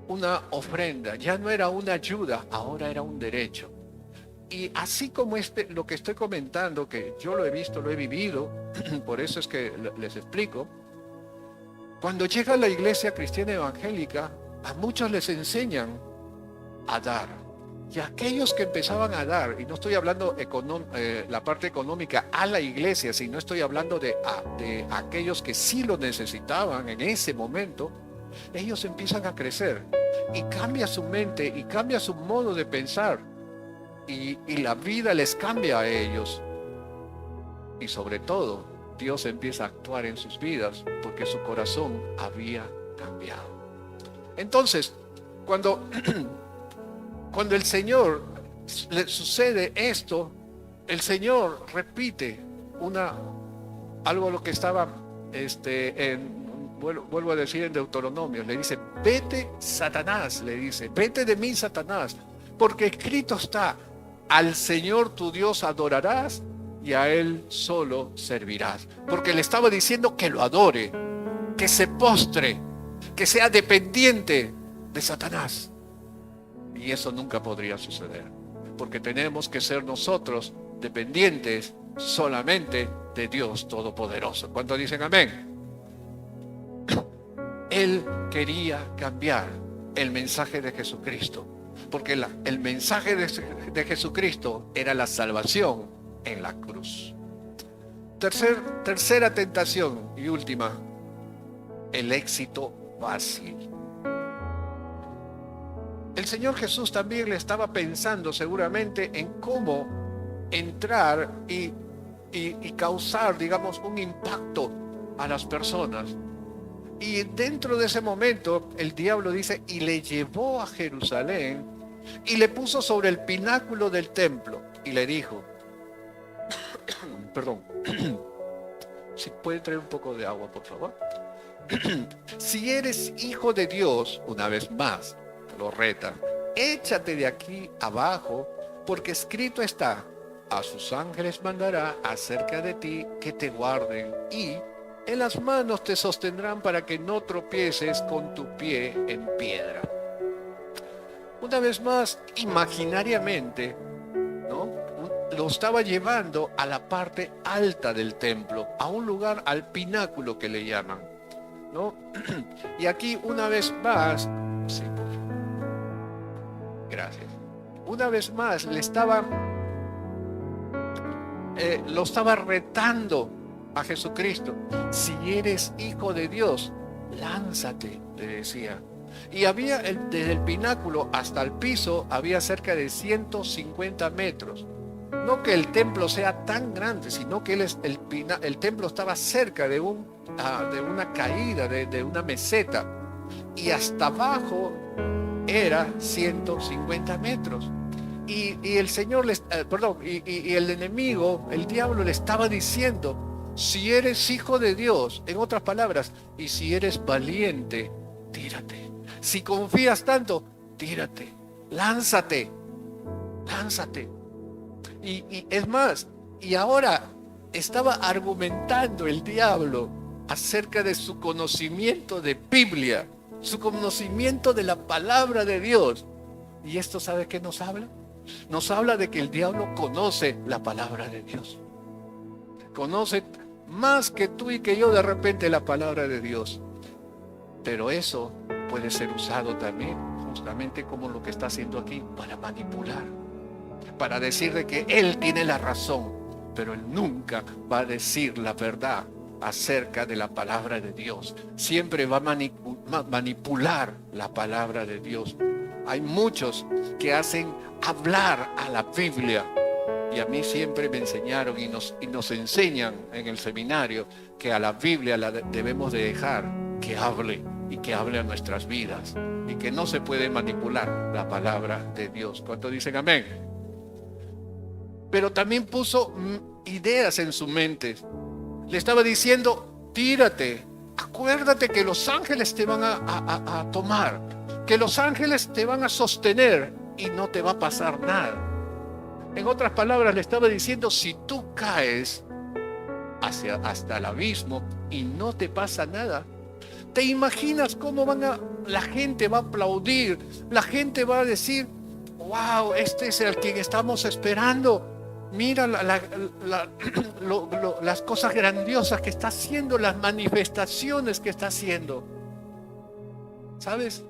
una ofrenda, ya no era una ayuda, ahora era un derecho. Y así como lo que estoy comentando, que yo lo he visto, lo he vivido, por eso es que les explico. Cuando llega la iglesia cristiana evangélica, a muchos les enseñan a dar. Y aquellos que empezaban a dar, y no estoy hablando la parte económica a la iglesia, sino estoy hablando de aquellos que sí lo necesitaban en ese momento, ellos empiezan a crecer y cambia su mente y cambia su modo de pensar y la vida les cambia a ellos. Y sobre todo, Dios empieza a actuar en sus vidas porque su corazón había cambiado. Entonces, cuando el Señor le sucede esto, el Señor repite algo a lo que estaba vuelvo a decir en Deuteronomio, le dice: vete, Satanás, le dice, vete de mí, Satanás, porque escrito está: al Señor tu Dios adorarás y a Él solo servirás. Porque le estaba diciendo que lo adore, que se postre, que sea dependiente de Satanás. Y eso nunca podría suceder, porque tenemos que ser nosotros dependientes solamente de Dios Todopoderoso. ¿Cuántos dicen amén? Él quería cambiar el mensaje de Jesucristo, porque el mensaje de Jesucristo era la salvación en la cruz. Tercera tentación y última, el éxito fácil. El Señor Jesús también le estaba pensando seguramente en cómo entrar y causar, digamos, un impacto a las personas. Y dentro de ese momento, el diablo dice: y le llevó a Jerusalén y le puso sobre el pináculo del templo y le dijo, perdón, si puede traer un poco de agua, por favor. Si eres hijo de Dios, una vez más, lo reta, échate de aquí abajo, porque escrito está: a sus ángeles mandará acerca de ti que te guarden, y en las manos te sostendrán para que no tropieces con tu pie en piedra. Una vez más, imaginariamente, ¿no?, lo estaba llevando a la parte alta del templo, a un lugar, al pináculo que le llaman, ¿no? Y aquí una vez más, sí, gracias. Una vez más lo estaba retando a Jesucristo. Si eres hijo de Dios, lánzate, le decía. Y había desde el pináculo hasta el piso había cerca de 150 metros. no que el templo sea tan grande, sino que el templo estaba cerca de una caída, de una meseta, y hasta abajo era 150 metros. Y el Señor, y el enemigo, el diablo, le estaba diciendo: si eres hijo de Dios, en otras palabras, y si eres valiente, tírate. Si confías tanto, tírate, lánzate. Y es más, y ahora estaba argumentando el diablo acerca de su conocimiento de Biblia, su conocimiento de la palabra de Dios. ¿Y esto sabe qué nos habla? Nos habla de que el diablo conoce la palabra de Dios. Conoce más que tú y que yo de repente la palabra de Dios. Pero eso puede ser usado también, justamente como lo que está haciendo aquí, para manipular, para decir de que él tiene la razón, pero él nunca va a decir la verdad acerca de la palabra de Dios. Siempre va a manipular la palabra de Dios. Hay muchos que hacen hablar a la Biblia, y a mí siempre me enseñaron y nos enseñan en el seminario que a la Biblia la debemos de dejar que hable, y que hable a nuestras vidas, y que no se puede manipular la palabra de Dios. ¿Cuántos dicen amén? Pero también puso ideas en su mente. Le estaba diciendo: tírate, acuérdate que los ángeles te van a tomar, que los ángeles te van a sostener y no te va a pasar nada. En otras palabras, le estaba diciendo: si tú caes hasta el abismo y no te pasa nada, ¿te imaginas cómo la gente va a aplaudir? La gente va a decir: wow, este es el quien estamos esperando. Mira las cosas grandiosas que está haciendo, las manifestaciones que está haciendo. ¿Sabes?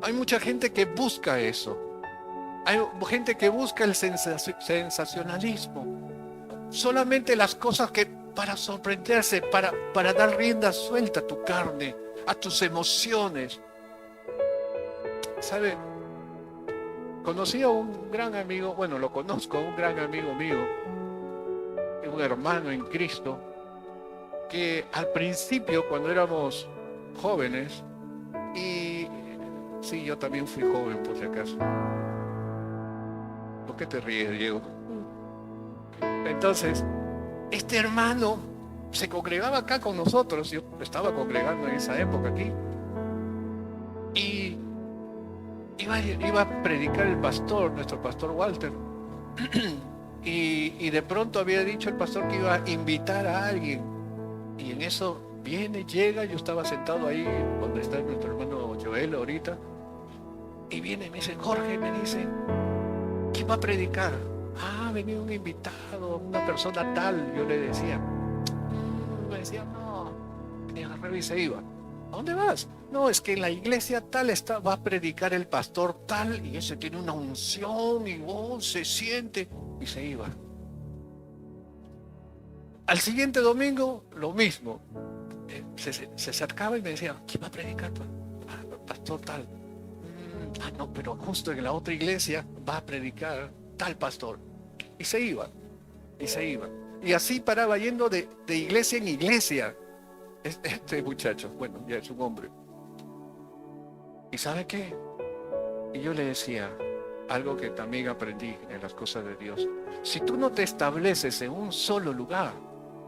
Hay mucha gente que busca eso. Hay gente que busca el sensacionalismo. Solamente las cosas que para sorprenderse, para dar rienda suelta a tu carne, a tus emociones. ¿Sabe? Conocí a un gran amigo, bueno, lo conozco, a un gran amigo mío, un hermano en Cristo, que al principio, cuando éramos jóvenes, y sí, yo también fui joven por si acaso. ¿Por qué te ríes, Diego? Entonces, este hermano se congregaba acá con nosotros. Yo estaba congregando en esa época aquí, y iba a predicar el pastor, nuestro pastor Walter, y de pronto había dicho el pastor que iba a invitar a alguien, y en eso llega, yo estaba sentado ahí donde está nuestro hermano Joel ahorita, y viene y me dice: Jorge, me dice, ¿quién va a predicar? Ha venido un invitado, una persona tal. Yo le decía, no, y agarraba y se iba. ¿A dónde vas? No, es que en la iglesia tal va a predicar el pastor tal, y ese tiene una unción y se siente, y se iba. Al siguiente domingo, lo mismo. Se acercaba y me decía: ¿quién va a predicar? Pastor tal. No, pero justo en la otra iglesia va a predicar tal pastor. Y se iba. Y así paraba yendo de iglesia en iglesia. Este muchacho, bueno, ya es un hombre. ¿Y sabe qué? Y yo le decía algo que también aprendí en las cosas de Dios: si tú no te estableces en un solo lugar,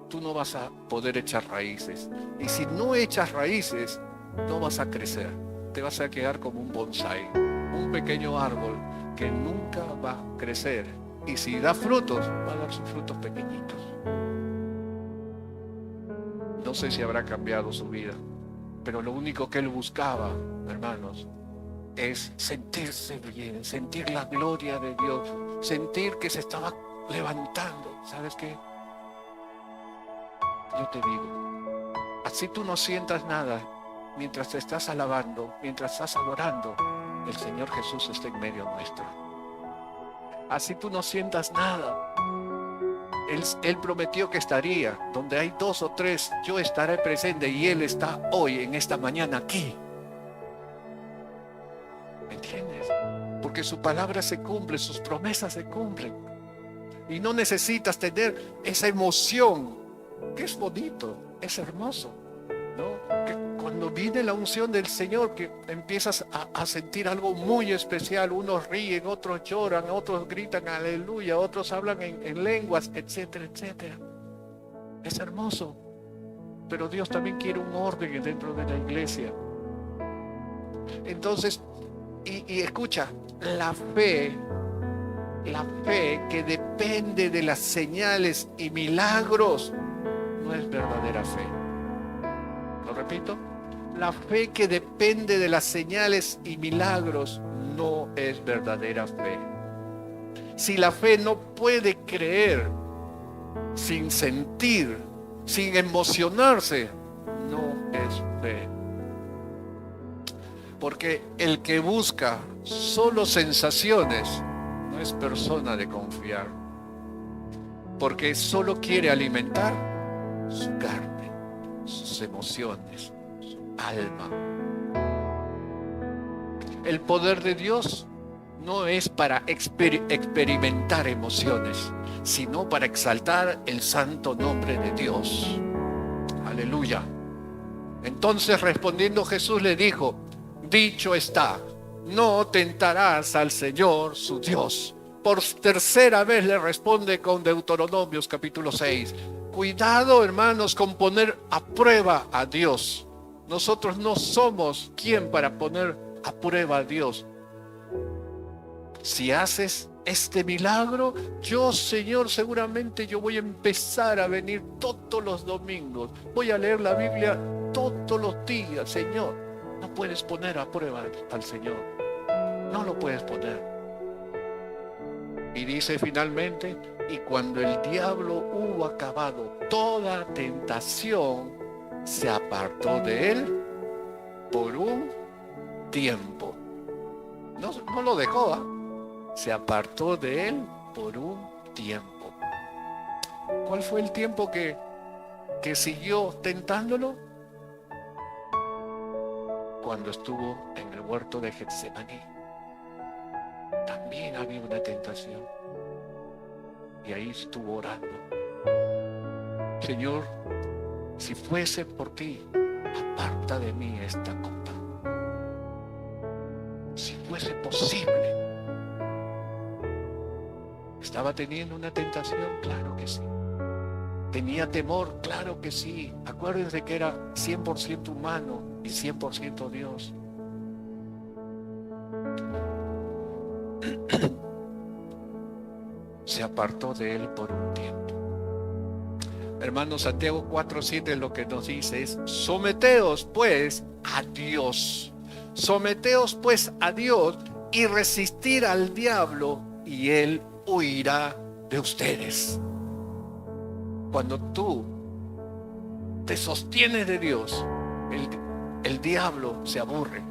tú no vas a poder echar raíces. Y si no echas raíces, no vas a crecer. Te vas a quedar como un bonsái, un pequeño árbol que nunca va a crecer. Y si da frutos, va a dar sus frutos pequeñitos. No sé si habrá cambiado su vida, pero lo único que él buscaba, hermanos, es sentirse bien, sentir la gloria de Dios, sentir que se estaba levantando. ¿Sabes qué? Yo te digo, así tú no sientas nada, mientras te estás alabando, mientras estás adorando, el Señor Jesús está en medio nuestro. Así tú no sientas nada, Él prometió que estaría. Donde hay 2 o 3, yo estaré presente, y Él está hoy, en esta mañana, aquí. ¿Me entiendes? porque su palabra se cumple, sus promesas se cumplen. Y no necesitas tener esa emoción, que es bonito, es hermoso, ¿no? Que cuando viene la unción del Señor, que empiezas a sentir algo muy especial. Unos ríen, otros lloran, otros gritan aleluya, otros hablan en lenguas, etcétera, etcétera. Es hermoso. Pero Dios también quiere un orden dentro de la iglesia. Entonces, y escucha, la fe que depende de las señales y milagros no es verdadera fe. Lo repito, la fe que depende de las señales y milagros no es verdadera fe. Si la fe no puede creer sin sentir, sin emocionarse, no es fe. Porque el que busca solo sensaciones no es persona de confiar. Porque solo quiere alimentar su carne, sus emociones, su alma. El poder de Dios no es para experimentar emociones, sino para exaltar el santo nombre de Dios. Aleluya. Entonces, respondiendo, Jesús le dijo: dicho está, no tentarás al Señor su Dios. Por tercera vez le responde con Deuteronomios capítulo 6. Cuidado, hermanos, con poner a prueba a Dios. Nosotros no somos quien para poner a prueba a Dios. Si haces este milagro, yo, Señor, seguramente yo voy a empezar a venir todos los domingos. Voy a leer la Biblia todos los días, Señor. No puedes poner a prueba al Señor. No lo puedes poner. Y dice finalmente: y cuando el diablo hubo acabado toda tentación, se apartó de él por un tiempo. No lo dejó, se apartó de él por un tiempo. ¿Cuál fue el tiempo que siguió tentándolo? Cuando estuvo en el huerto de Getsemaní. También había una tentación. Y ahí estuvo orando: Señor, si fuese por ti, aparta de mí esta copa. Si fuese posible. ¿Estaba teniendo una tentación? Claro que sí. ¿Tenía temor? Claro que sí. Acuérdense que era 100% humano y 100% Dios. Se apartó de él por un tiempo. Hermanos, Santiago 4:7 lo que nos dice es: someteos pues a Dios. Someteos pues a Dios y resistir al diablo y él huirá de ustedes. Cuando tú te sostienes de Dios, el diablo se aburre.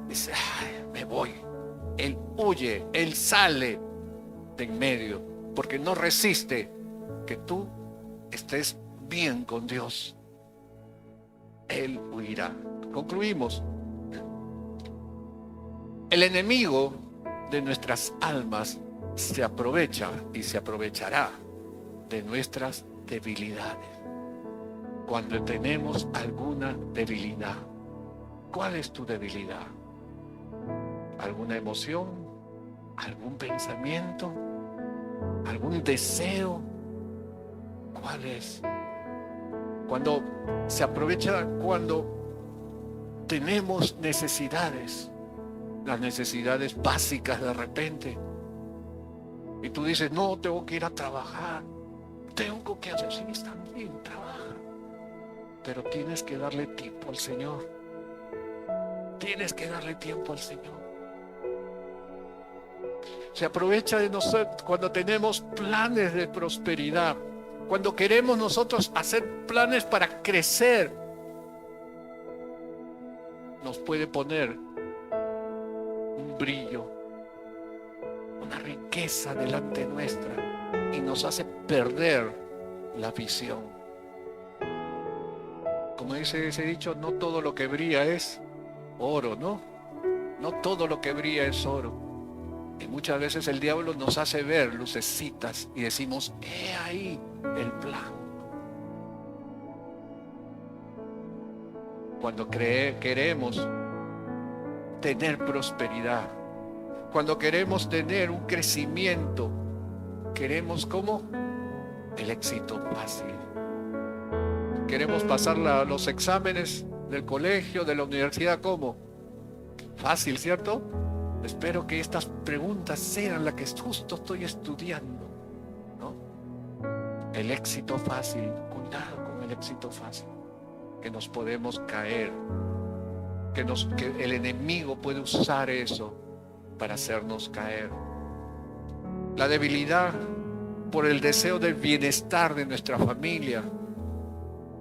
Dice: ay, me voy. Él huye, él sale de en medio, porque no resiste que tú estés bien con Dios. Él huirá. Concluimos. El enemigo de nuestras almas se aprovecha y se aprovechará de nuestras debilidades. Cuando tenemos alguna debilidad. ¿Cuál es tu debilidad? ¿Alguna emoción? ¿Algún pensamiento? ¿Algún deseo? ¿Cuál es? Cuando se aprovecha, cuando tenemos necesidades, las necesidades básicas de repente, y tú dices: no, tengo que ir a trabajar, tengo que hacer. Sí, está bien, trabaja, pero tienes que darle tiempo al Señor. Tienes que darle tiempo al Señor. Se aprovecha de nosotros cuando tenemos planes de prosperidad, cuando queremos nosotros hacer planes para crecer. Nos puede poner un brillo, una riqueza delante nuestra y nos hace perder la visión. Como dice ese dicho, no todo lo que brilla es oro, ¿no? No todo lo que brilla es oro. Y muchas veces el diablo nos hace ver lucecitas y decimos, he ahí el plan. Cuando queremos tener prosperidad, cuando queremos tener un crecimiento, queremos ¿cómo? El éxito fácil. Queremos pasar los exámenes del colegio, de la universidad, ¿cómo? Fácil, ¿cierto? Espero que estas preguntas sean las que justo estoy estudiando, ¿no? El éxito fácil, cuidado con el éxito fácil, que nos podemos caer, que el enemigo puede usar eso para hacernos caer. La debilidad por el deseo del bienestar de nuestra familia,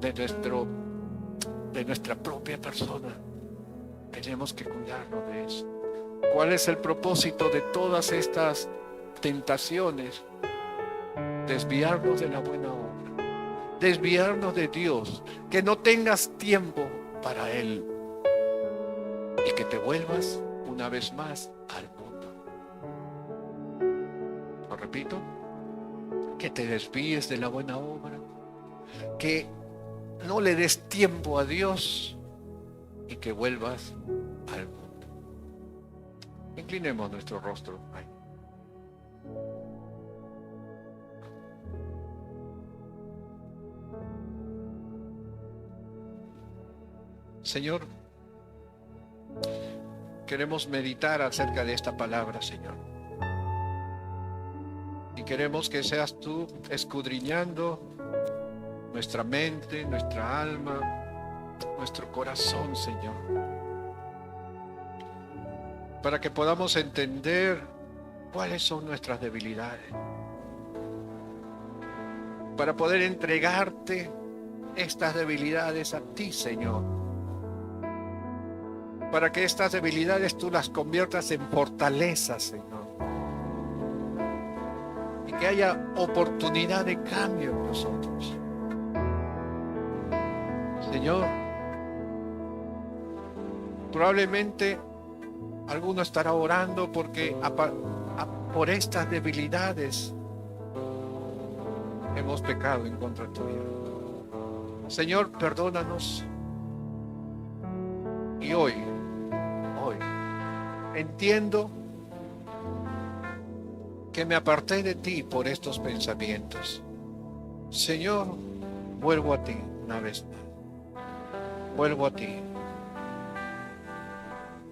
de nuestra propia persona. Tenemos que cuidarnos de eso. ¿Cuál es el propósito de todas estas tentaciones? Desviarnos de la buena obra, desviarnos de Dios, que no tengas tiempo para Él y que te vuelvas una vez más al mundo. Lo repito, que te desvíes de la buena obra, que no le des tiempo a Dios y que vuelvas al mundo. Inclinemos nuestro rostro. Señor, queremos meditar acerca de esta palabra, Señor. Y queremos que seas tú escudriñando nuestra mente, nuestra alma, nuestro corazón, Señor, para que podamos entender cuáles son nuestras debilidades, para poder entregarte estas debilidades a ti, Señor, para que estas debilidades tú las conviertas en fortalezas, Señor, y que haya oportunidad de cambio en nosotros. Señor, probablemente alguno estará orando porque por estas debilidades hemos pecado en contra tuya. Señor, perdónanos. Y hoy entiendo que me aparté de ti por estos pensamientos. Señor, vuelvo a ti una vez más. Vuelvo a ti.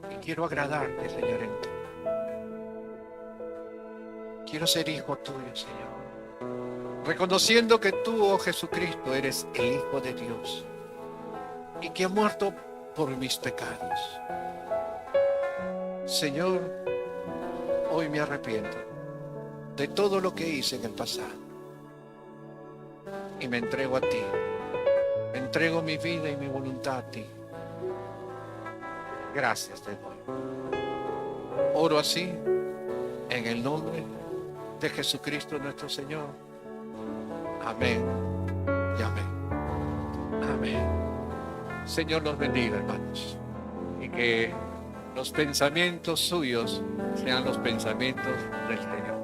Y quiero agradarte, Señor, en ti. Quiero ser hijo tuyo, Señor. Reconociendo que tú, oh Jesucristo, eres el Hijo de Dios. Y que ha muerto por mis pecados. Señor, hoy me arrepiento de todo lo que hice en el pasado. Y me entrego a ti. Entrego mi vida y mi voluntad a ti. Gracias te doy. Oro así en el nombre de Jesucristo nuestro Señor. Amén y amén. Amén. Señor nos bendiga, hermanos, y que los pensamientos suyos sean los pensamientos del Señor.